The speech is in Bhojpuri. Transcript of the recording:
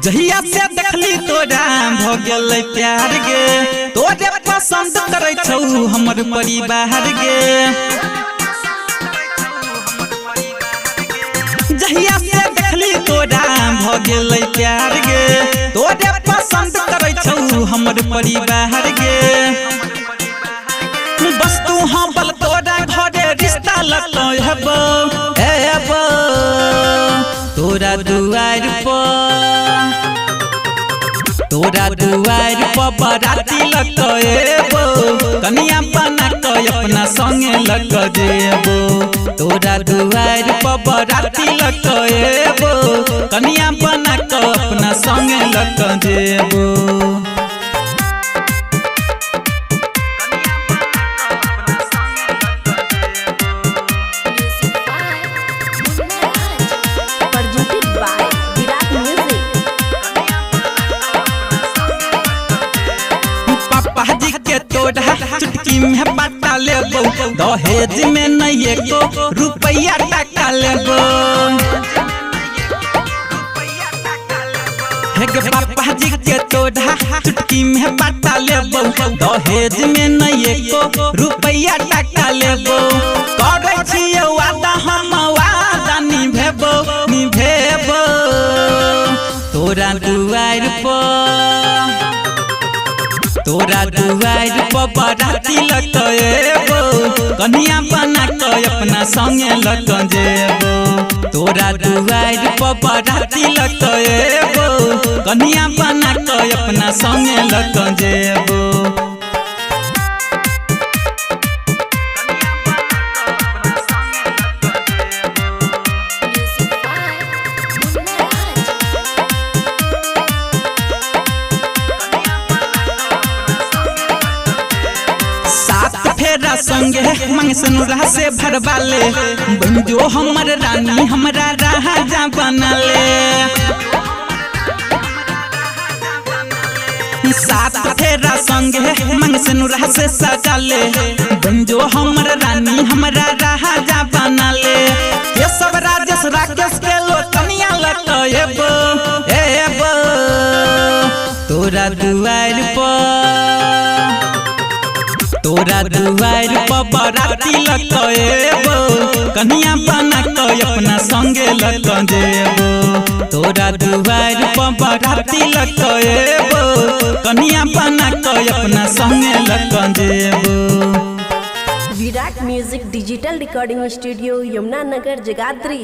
जहिया से देखली तोरा भ गेलै प्यार गे तोरे पसंद करै छौ हमर परिवार गे जहिया से देखली तोरा भ गेलै प्यार गे तोरे पसंद करै छौ हमर परिवार गे बस तू हाँ बल तोरा घरे रिश्ता लगलो हेबो हेबो तोरा दुआर पर बराती लगतो एबो कनिया बना के अपना संगे लग देबो तोरा दुआर पर बराती लगतो एबो कनिया बना के अपना संगे लग देबो चुटकी में बाटा लेबो दहेज में नहीं एको रुपया टका लेबो हे गे पापा जी के तोड़ा चुटकी में बाटा लेबो दहेज में नहीं एको रुपया टका लेबो करै छियै वादा हम वादा निभेबो तोरा दुआर पर बराती लगतो एबो कनिया बना के अपना संगे लग जेबो तोरा दुआर पर बराती लगतो एबो कनिया बना के अपना संगे लग जेबो संगे मंग सनुरा से भरवा ले बंजो हमर रानी हमरा राजा बना ले सात फेरा संगे मंग सनुरा से सजा ले बंजो हमर रानी हमरा राजा बना ले ये सब राजेश राकेश के लो कनिया लगतो एबो एबो तोरा दुआर पर बराती लगतो एबो कनिया बना के अपना संगे लग जेबो तोरा दुआर पर बराती लगतो एबो कनिया बना के अपना संगे लग जेबो। Virat music digital recording studio Yamunanagar Jagadhri.